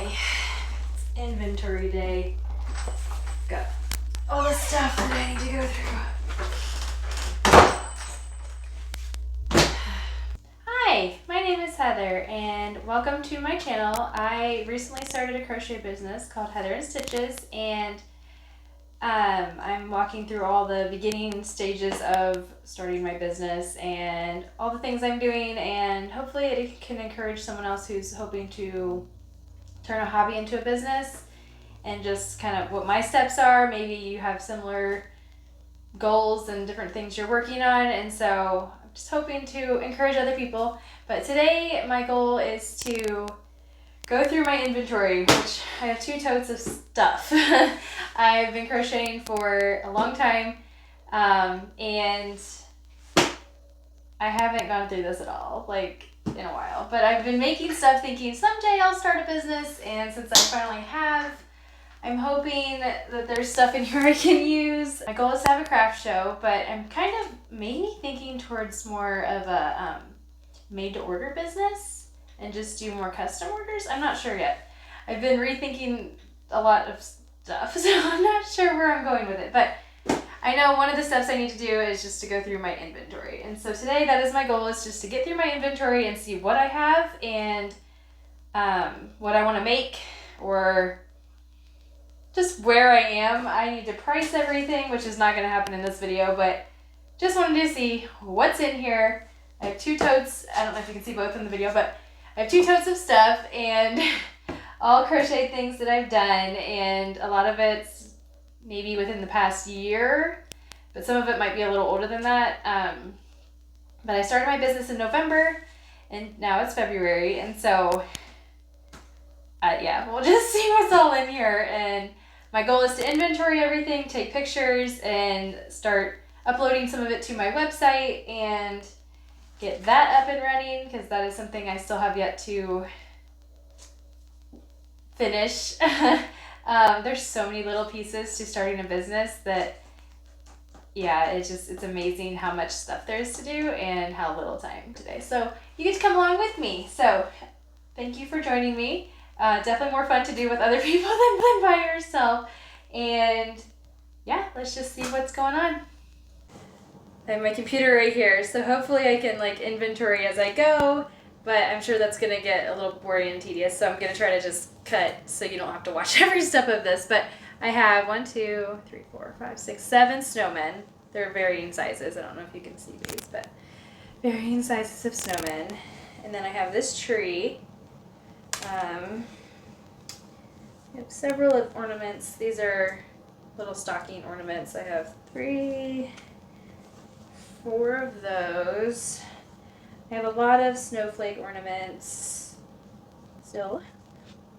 Okay, it's inventory day. Got all the stuff that I need to go through. Hi, my name is Heather and welcome to my channel. I recently started a crochet business called Heather and Stitches, and I'm walking through all the beginning stages of starting my business and all the things I'm doing, and hopefully it can encourage someone else who's hoping to turn a hobby into a business, and just kind of what my steps are. Maybe you have similar goals and different things you're working on, and so I'm just hoping to encourage other people. But today my goal is to go through my inventory, which I have 2 totes of stuff. I've been crocheting for a long time, and I haven't gone through this at all, like, in a while. But I've been making stuff thinking someday I'll start a business, and since I finally have, I'm hoping that there's stuff in here I can use. My goal is to have a craft show, but I'm kind of maybe thinking towards more of a made-to-order business and just do more custom orders. I'm not sure yet. I've been rethinking a lot of stuff, so I'm not sure where I'm going with it. But I know one of the steps I need to do is just to go through my inventory. And so today that is my goal, is just to get through my inventory and see what I have and what I want to make, or just where I am. I need to price everything, which is not going to happen in this video, but just wanted to see what's in here. I have 2 totes. I don't know if you can see both in the video, but I have 2 totes of stuff and all crochet things that I've done, and a lot of it's maybe within the past year, but some of it might be a little older than that. But I started my business in November, and now it's February, and so yeah, we'll just see what's all in here. And my goal is to inventory everything, take pictures, and start uploading some of it to my website and get that up and running, because that is something I still have yet to finish. There's so many little pieces to starting a business that, yeah, it's amazing how much stuff there is to do and how little time today. So you get to come along with me. So thank you for joining me. Definitely more fun to do with other people than by yourself. And yeah, let's just see what's going on. I have my computer right here, so hopefully I can like inventory as I go, but I'm sure that's going to get a little boring and tedious, so I'm going to try to just cut so you don't have to watch every step of this. But I have 1, 2, 3, 4, 5, 6, 7 snowmen. They're varying sizes. I don't know if you can see these, but varying sizes of snowmen. And then I have this tree. I have several of ornaments. These are little stocking ornaments. I have 3, 4 of those. I have a lot of snowflake ornaments. Still,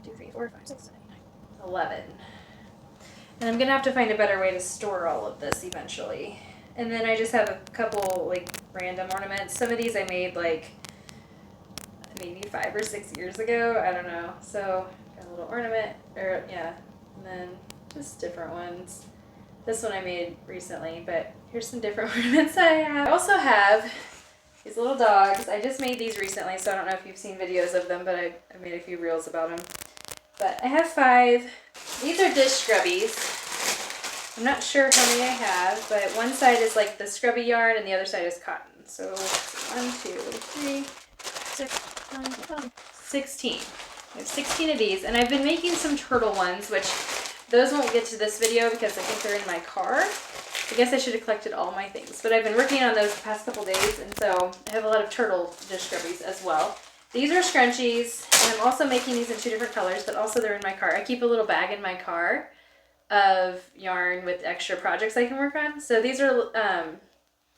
2, 3, 4, 5, 6, 7, 8, 9, 11. And I'm gonna have to find a better way to store all of this eventually. And then I just have a couple like random ornaments. Some of these I made like maybe 5 or 6 years ago. I don't know. So got a little ornament, or yeah, and then just different ones. This one I made recently, but here's some different ornaments I have. I also have these little dogs. I just made these recently, so I don't know if you've seen videos of them, but I made a few reels about them. But I have 5. These are dish scrubbies. I'm not sure how many I have, but one side is like the scrubby yarn and the other side is cotton. So 1, 2, 3, 6, 9, 12, 16. I have 16 of these, and I've been making some turtle ones, which those won't get to this video because I think they're in my car. I guess I should have collected all my things, but I've been working on those the past couple days, and so I have a lot of turtle dish scrubbies as well. These are scrunchies, and I'm also making these in 2 different colors, but also they're in my car. I keep a little bag in my car of yarn with extra projects I can work on. So these are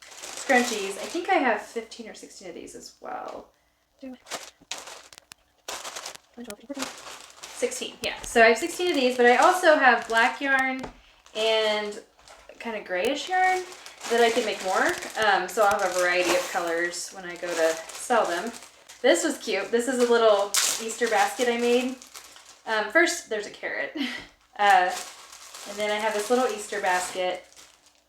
scrunchies. I think I have 15 or 16 of these as well. 16, yeah. So I have 16 of these, but I also have black yarn and kind of grayish yarn that I can make more. So I'll have a variety of colors when I go to sell them. This was cute. This is a little Easter basket I made. First, there's a carrot. And then I have this little Easter basket.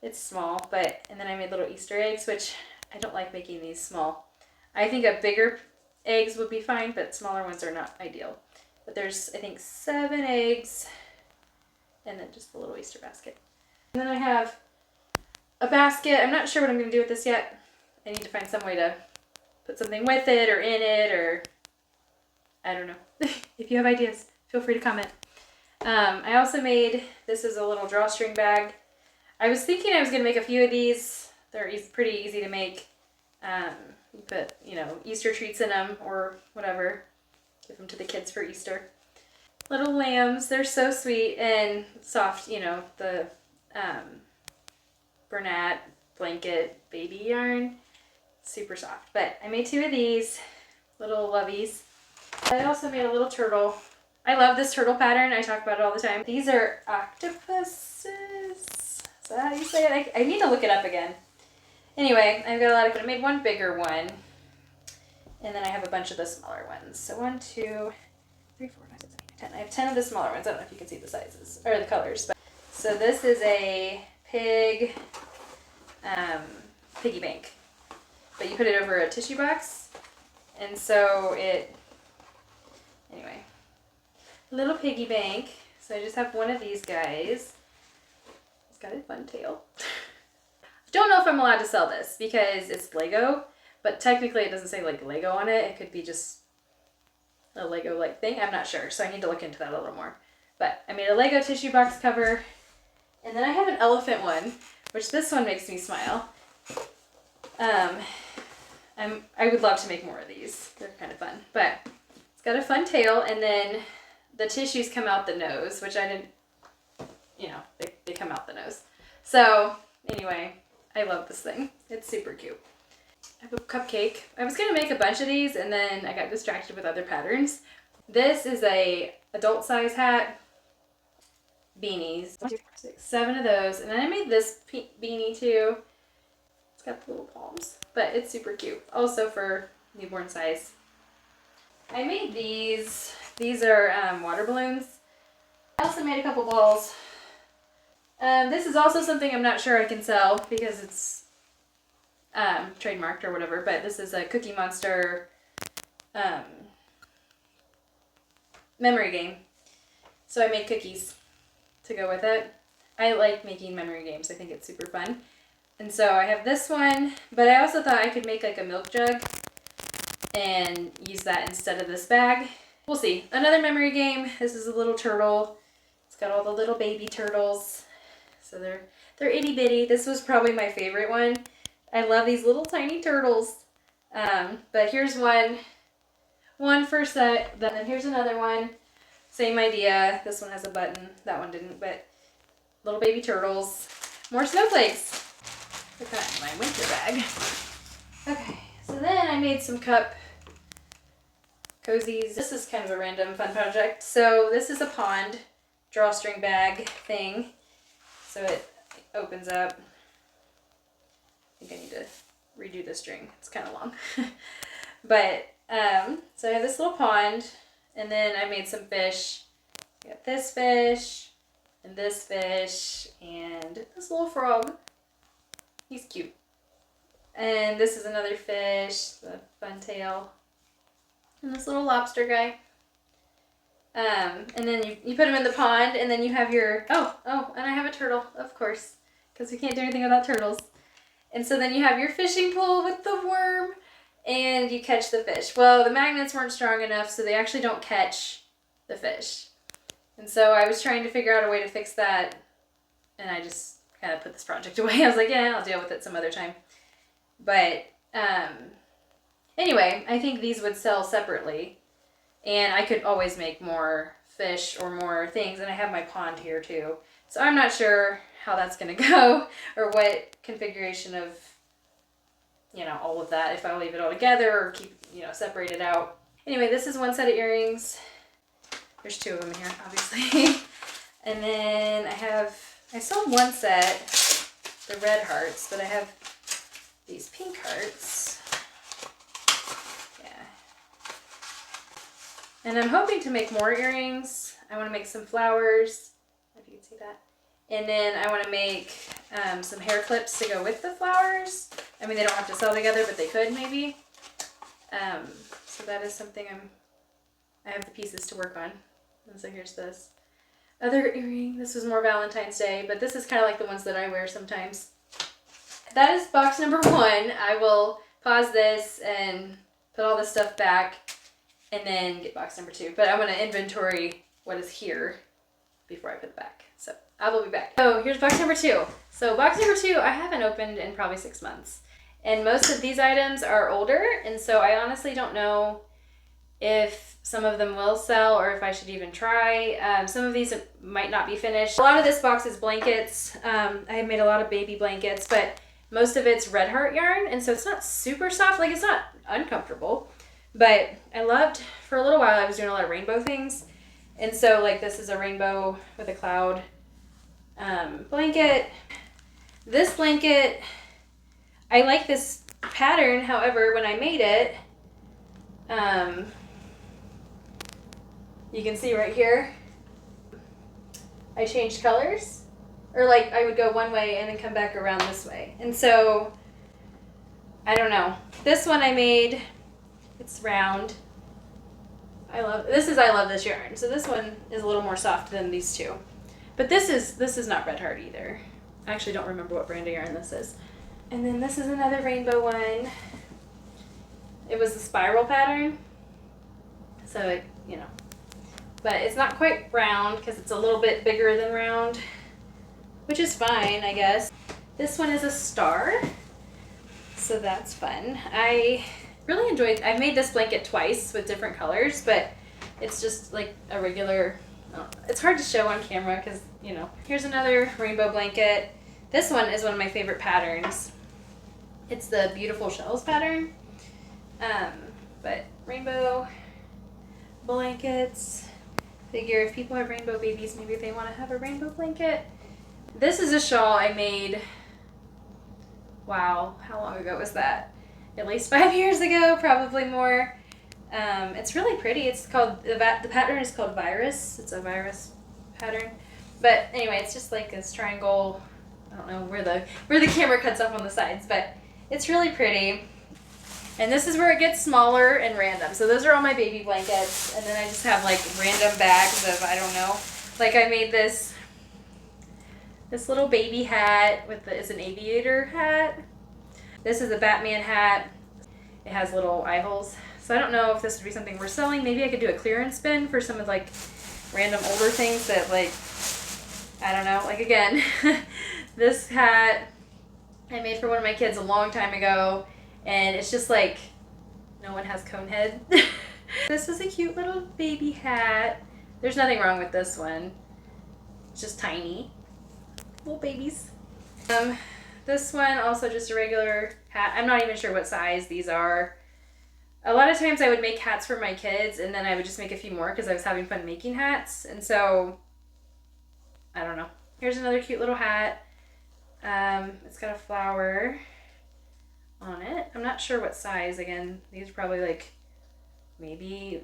It's small, and then I made little Easter eggs, which I don't like making these small. I think a bigger eggs would be fine, but smaller ones are not ideal. But there's, I think, 7 eggs, and then just a little Easter basket. And then I have a basket. I'm not sure what I'm going to do with this yet. I need to find some way to put something with it or in it, or I don't know. If you have ideas, feel free to comment. I also made, this is a little drawstring bag. I was thinking I was going to make a few of these. They're pretty easy to make. You put, Easter treats in them or whatever. Give them to the kids for Easter. Little lambs. They're so sweet and soft. The Bernat blanket baby yarn. Super soft. But I made 2 of these little lovies. I also made a little turtle. I love this turtle pattern. I talk about it all the time. These are octopuses. Is that how you say it? I need to look it up again. Anyway, I've got a lot of, I made one bigger one. And then I have a bunch of the smaller ones. So 1, 2, 3, 4, 5, 6, 7, 8, 10. I have 10 of the smaller ones. I don't know if you can see the sizes or the colors. But so this is a piggy bank. But you put it over a tissue box. And so anyway, little piggy bank. So I just have one of these guys. It's got a fun tail. Don't know if I'm allowed to sell this because it's Lego, but technically it doesn't say like Lego on it. It could be just a Lego-like thing. I'm not sure, so I need to look into that a little more. But I made a Lego tissue box cover, and then I have an elephant one, which this one makes me smile. I would love to make more of these. They're kind of fun, but it's got a fun tail, and then the tissues come out the nose, which I didn't, they come out the nose. So anyway, I love this thing. It's super cute. I have a cupcake. I was going to make a bunch of these, and then I got distracted with other patterns. This is a adult size hat. Beanies. 1, 2, 4, 6, 7 of those. And then I made this beanie too. It's got the little palms, but it's super cute. Also for newborn size. I made these. These are water balloons. I also made a couple balls. This is also something I'm not sure I can sell because it's trademarked or whatever, but this is a Cookie Monster memory game. So I made cookies to go with it. I like making memory games. I think it's super fun. And so I have this one, but I also thought I could make like a milk jug and use that instead of this bag. We'll see. Another memory game. This is a little turtle. It's got all the little baby turtles. So they're itty bitty. This was probably my favorite one. I love these little tiny turtles. But here's one for set. Then here's another one. Same idea. This one has a button. That one didn't, but little baby turtles. More snowflakes. Look at that in my winter bag. Okay, so then I made some cup cozies. This is kind of a random fun project. So this is a pond drawstring bag thing. So it opens up. I think I need to redo the string. It's kind of long. But, so I have this little pond, and then I made some fish. I got this fish, and this little frog. He's cute. And this is another fish, the fun tail. And this little lobster guy. And then you put them in the pond, and then you have your, and I have a turtle, of course, because we can't do anything without turtles. And so then you have your fishing pole with the worm, and you catch the fish. Well, the magnets weren't strong enough, so they actually don't catch the fish. And so I was trying to figure out a way to fix that, and I just kind of put this project away. I was like, yeah, I'll deal with it some other time. But anyway, I think these would sell separately. And I could always make more fish or more things. And I have my pond here too. So I'm not sure how that's going to go or what configuration of, all of that. If I'll leave it all together or keep, separate it out. Anyway, this is one set of earrings. There's 2 of them in here, obviously. And then I sold one set, the red hearts, but I have these pink hearts. And I'm hoping to make more earrings. I want to make some flowers, if you can see that. And then I want to make some hair clips to go with the flowers. I mean, they don't have to sell together, but they could maybe. So that is something I have the pieces to work on. And so here's this other earring. This was more Valentine's Day, but this is kind of like the ones that I wear sometimes. That is box number 1. I will pause this and put all this stuff back and then get box number 2. But I'm going to inventory what is here before I put it back. So I will be back. Oh, here's box number 2. So box number 2 I haven't opened in probably 6 months. And most of these items are older, and so I honestly don't know if some of them will sell or if I should even try. Some of these might not be finished. A lot of this box is blankets. I have made a lot of baby blankets, but most of it's Red Heart yarn, and so it's not super soft. Like, it's not uncomfortable, but I loved, for a little while, I was doing a lot of rainbow things. And so, like, this is a rainbow with a cloud blanket. This blanket, I like this pattern. However, when I made it, you can see right here, I changed colors, or like I would go one way and then come back around this way. And so, I don't know. This one I made, it's round. I love this yarn. So this one is a little more soft than these two. But this is not Red Heart either. I actually don't remember what brand of yarn this is. And then this is another rainbow one. It was the spiral pattern. So it, you know, but it's not quite round because it's a little bit bigger than round, which is fine, I guess. This one is a star, so that's fun. I really enjoyed, I've made this blanket twice with different colors, but it's just like a regular, it's hard to show on camera because, you know. Here's another rainbow blanket. This one is one of my favorite patterns. It's the Beautiful Shells pattern. But rainbow blankets. Figure if people have rainbow babies, maybe they want to have a rainbow blanket. This is a shawl I made, wow, how long ago was that? At least 5 years ago, probably more. It's really pretty. It's called, the pattern is called Virus. It's a virus pattern. But anyway, it's just like this triangle. I don't know where the camera cuts off on the sides, but it's really pretty. And this is where it gets smaller and random. So those are all my baby blankets. And then I just have like random bags of, I don't know. Like I made this little baby hat with it's an aviator hat. This is a Batman hat. It has little eye holes. So I don't know if this would be something we're selling. Maybe I could do a clearance bin for some of like random older things that like, I don't know. Like again, this hat I made for one of my kids a long time ago. And it's just like, no one has cone head. This is a cute little baby hat. There's nothing wrong with this one. It's just tiny. Little babies. This one, also just a regular hat. I'm not even sure what size these are. A lot of times I would make hats for my kids and then I would just make a few more because I was having fun making hats. And so, I don't know. Here's another cute little hat. It's got a flower on it. I'm not sure what size. Again, these are probably like maybe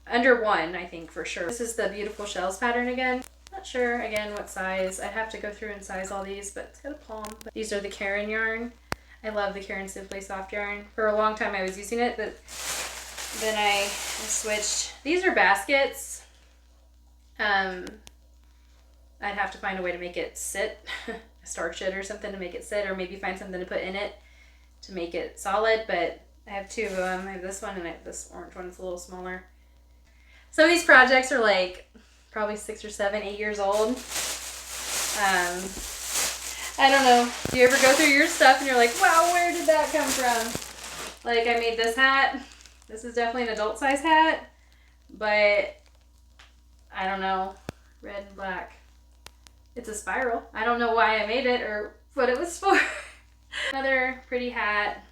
under 1, I think for sure. This is the Beautiful Shells pattern again. Not sure again what size. I'd have to go through and size all these, but it's got a palm. These are the Karen yarn. I love the Karen Simply Soft yarn. For a long time I was using it, but then I switched. These are baskets. I'd have to find a way to make it sit, starch it or something to make it sit, or maybe find something to put in it to make it solid, but I have 2 of them. I have this one and I have this orange one. It's a little smaller. Some of these projects are like probably 6 or 7, 8 years old. I don't know. Do you ever go through your stuff and you're like, wow, where did that come from? Like I made this hat. This is definitely an adult size hat, but I don't know, red and black. It's a spiral. I don't know why I made it or what it was for. Another pretty hat.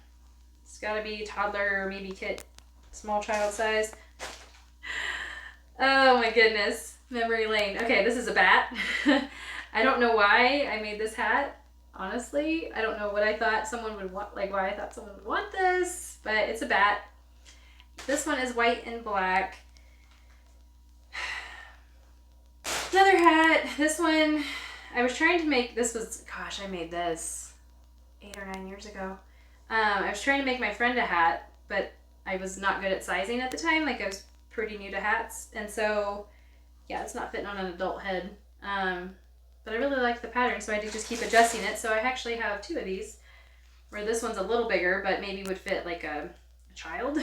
It's gotta be toddler or maybe kid, small child size. Oh my goodness. Memory lane. Okay, this is a bat. I don't know why I made this hat. Honestly, I don't know what I thought someone would want, like why I thought someone would want this, but it's a bat. This one is white and black. Another hat. This one, I was trying to make, this was, gosh, I made this 8 or 9 years ago. I was trying to make my friend a hat, but I was not good at sizing at the time. Like I was pretty new to hats, and so yeah, it's not fitting on an adult head. But I really like the pattern, so I did just keep adjusting it. So I actually have 2 of these, where this one's a little bigger, but maybe would fit like a child.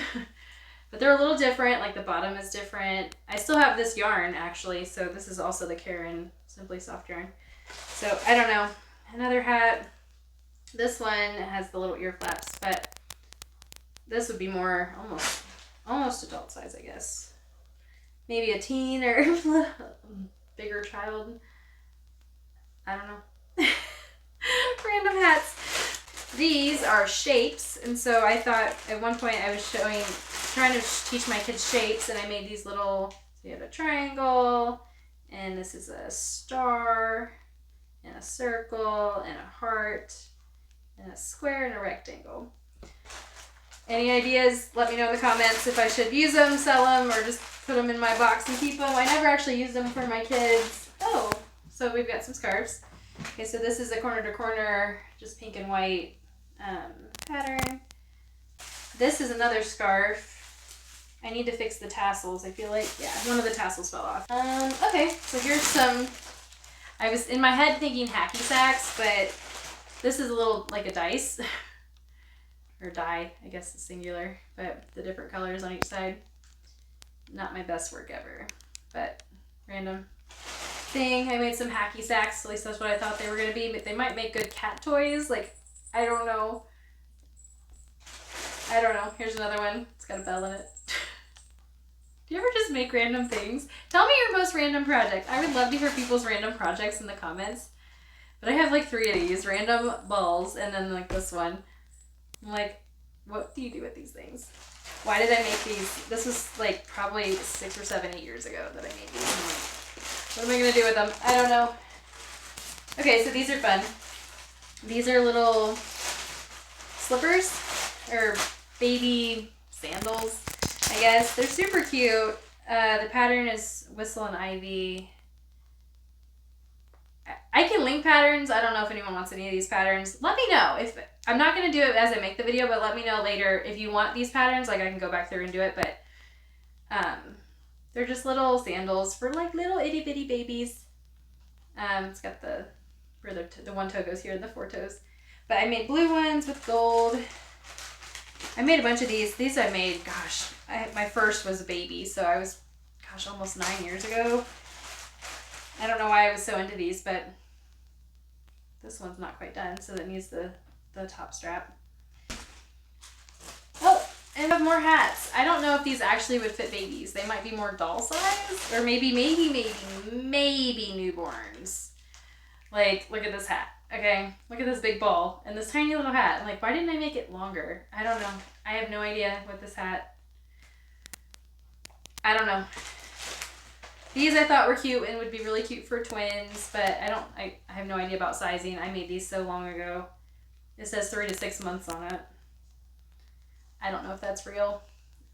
But they're a little different, like the bottom is different. I still have this yarn actually, so this is also the Karen Simply Soft yarn. So I don't know. Another hat. This one has the little ear flaps, but this would be more almost adult size, I guess. Maybe a teen or bigger child. I don't know. Random hats. These are shapes, and so I thought at one point I was trying to teach my kids shapes, and I made these little, so you have a triangle, and this is a star, and a circle, and a heart, and a square, and a rectangle. Any ideas? Let me know in the comments if I should use them, sell them, or just put them in my box and keep them. I never actually used them for my kids. Oh, so we've got some scarves. Okay, so this is a corner to corner, just pink and white pattern. This is another scarf. I need to fix the tassels. I feel like, yeah, one of the tassels fell off. Okay, so here's some, I was in my head thinking hacky sacks, but this is a little like a dice. Or die, I guess it's singular, but the different colors on each side. Not my best work ever, but random thing. I made some hacky sacks, at least that's what I thought they were going to be, but they might make good cat toys. Like, I don't know. Here's another one. It's got a bell in it. Do you ever just make random things? Tell me your most random project. I would love to hear people's random projects in the comments. But I have like 3 of these random balls, and then like this one. I'm like, what do you do with these things? Why did I make these? This was like probably 6 or 7, 8 years ago that I made these. I'm like, what am I going to do with them? I don't know. Okay, so these are fun. These are little slippers or baby sandals, I guess. They're super cute. The pattern is Whistle and Ivy. I can link patterns. I don't know if anyone wants any of these patterns. Let me know. If I'm not going to do it as I make the video, but let me know later if you want these patterns. Like, I can go back through and do it, but they're just little sandals for like little itty bitty babies. It's got where the one toe goes here and the 4 toes. But I made blue ones with gold. I made a bunch of these. These I made, gosh, my first was a baby, so I was, gosh, almost 9 years ago. I don't know why I was so into these, but this one's not quite done, so that needs the top strap. Oh, and I have more hats. I don't know if these actually would fit babies. They might be more doll size, or maybe newborns. Like, look at this hat. Okay, look at this big ball and this tiny little hat. I'm like, why didn't I make it longer? I don't know. I have no idea what this hat. I don't know. These I thought were cute and would be really cute for twins, but I have no idea about sizing. I made these so long ago. It says 3 to 6 months on it. I don't know if that's real.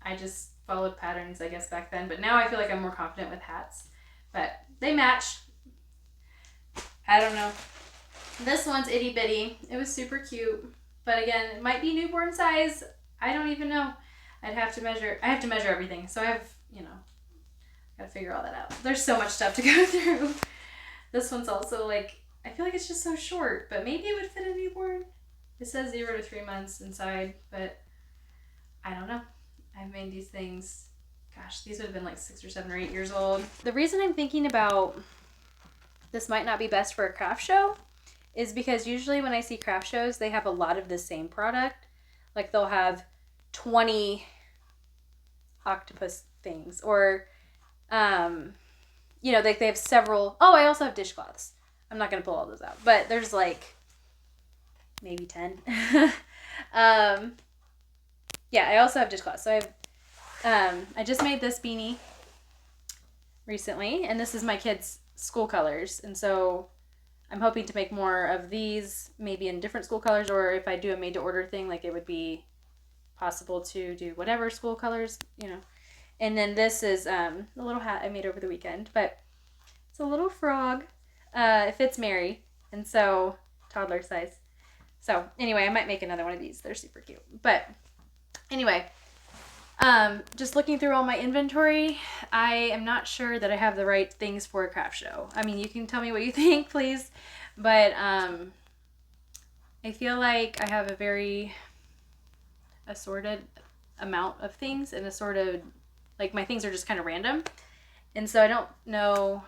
I just followed patterns, I guess, back then. But now I feel like I'm more confident with hats. But they match. I don't know. This one's itty bitty. It was super cute. But again, it might be newborn size. I don't even know. I have to measure everything. So I have, gotta figure all that out. There's so much stuff to go through. This one's also like, I feel like it's just so short, but maybe it would fit a newborn. It says 0 to 3 months inside, but I don't know. I've made these things, gosh, these would have been like 6 or 7 or 8 years old. The reason I'm thinking about this might not be best for a craft show is because usually when I see craft shows, they have a lot of the same product. Like they'll have 20 octopus things, or they have several. Oh, I also have dishcloths. I'm not gonna pull all those out, but there's like maybe 10. Yeah, I also have dishcloths. So I just made this beanie recently, and this is my kids' school colors, and so I'm hoping to make more of these, maybe in different school colors, or if I do a made-to-order thing, like it would be possible to do whatever school colors, And then this is a little hat I made over the weekend, but it's a little frog. It fits Mary, and so toddler size. So anyway, I might make another one of these. They're super cute. But anyway, Just looking through all my inventory, I am not sure that I have the right things for a craft show. I mean, you can tell me what you think, please, but I feel like I have a very assorted amount of things and assorted, like my things are just kind of random. And so I don't know,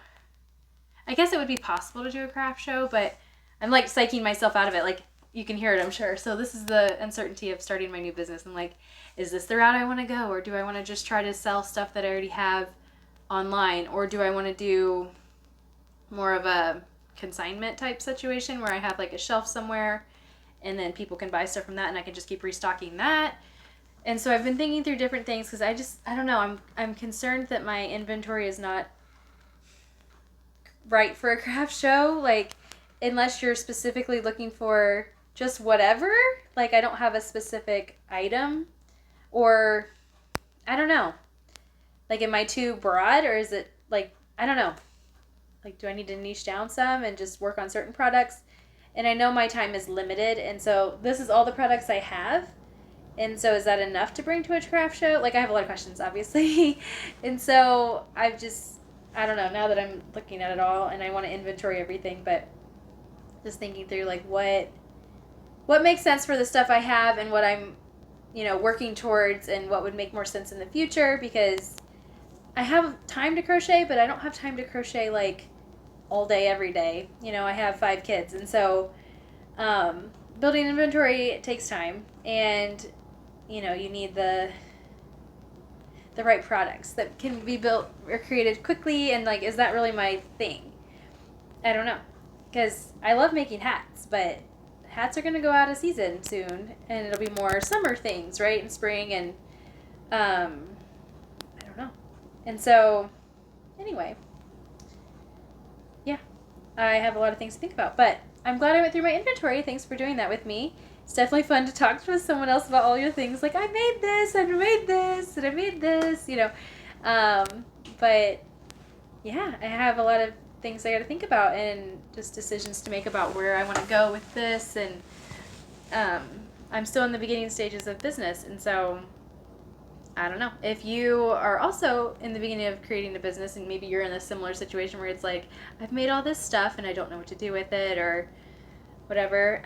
I guess it would be possible to do a craft show, but I'm like psyching myself out of it. Like you can hear it, I'm sure. So this is the uncertainty of starting my new business. I'm like, is this the route I want to go? Or do I want to just try to sell stuff that I already have online? Or do I want to do more of a consignment type situation where I have like a shelf somewhere and then people can buy stuff from that and I can just keep restocking that? And so I've been thinking through different things because I don't know, I'm concerned that my inventory is not right for a craft show. Like, unless you're specifically looking for just whatever, like I don't have a specific item, or I don't know. Like, am I too broad, or is it like, I don't know. Like, do I need to niche down some and just work on certain products? And I know my time is limited, and so this is all the products I have. And so is that enough to bring to a craft show? Like, I have a lot of questions, obviously. And so I've just, I don't know, now that I'm looking at it all and I want to inventory everything, but just thinking through like what makes sense for the stuff I have and what I'm, working towards, and what would make more sense in the future, because I have time to crochet, but I don't have time to crochet like all day, every day. I have 5 kids, and so building inventory takes time, and you need the right products that can be built or created quickly, and like, is that really my thing? I don't know, because I love making hats, but hats are going to go out of season soon, and it'll be more summer things, right, in spring, and I don't know. And so anyway, yeah, I have a lot of things to think about, but I'm glad I went through my inventory. Thanks for doing that with me. It's definitely fun to talk with someone else about all your things. Like, I made this, and I made this, and I made this, But yeah, I have a lot of things I got to think about, and just decisions to make about where I want to go with this. And I'm still in the beginning stages of business, and so I don't know. If you are also in the beginning of creating a business, and maybe you're in a similar situation where it's like, I've made all this stuff and I don't know what to do with it or whatever,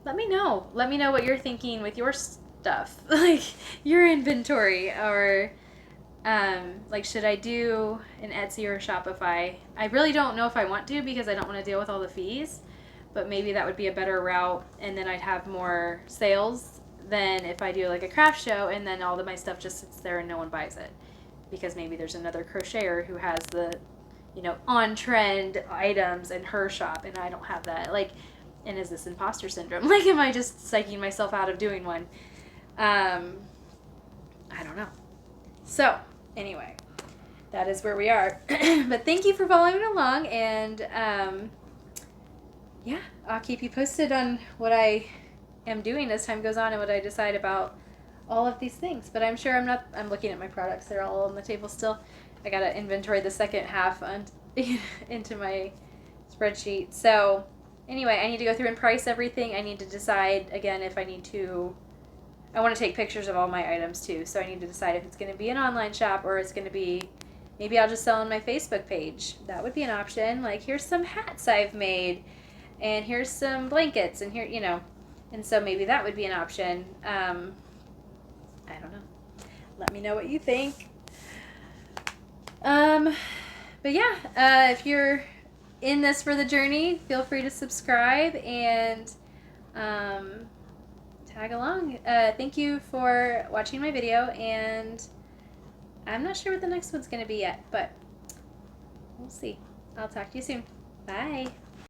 let me know. Let me know what you're thinking with your stuff, like your inventory, or like, should I do an Etsy or a Shopify? I really don't know if I want to, because I don't want to deal with all the fees, but maybe that would be a better route, and then I'd have more sales than if I do like a craft show and then all of my stuff just sits there and no one buys it, because maybe there's another crocheter who has the on trend items in her shop and I don't have that. Like, and is this imposter syndrome? Like, am I just psyching myself out of doing one? I don't know. So anyway, that is where we are. But thank you for following along, and yeah, I'll keep you posted on what I am doing as time goes on and what I decide about all of these things. But I'm sure I'm looking at my products. They're all on the table still. I got to inventory the second half into my spreadsheet. So anyway, I need to go through and price everything. I need to decide, again, if I want to take pictures of all my items too. So I need to decide if it's going to be an online shop, or it's going to be, maybe I'll just sell on my Facebook page. That would be an option. Like, here's some hats I've made, and here's some blankets, and here, and so maybe that would be an option. I don't know. Let me know what you think. But yeah, if you're in this for the journey, feel free to subscribe and tag along. Thank you for watching my video, and I'm not sure what the next one's going to be yet, but we'll see. I'll talk to you soon. Bye.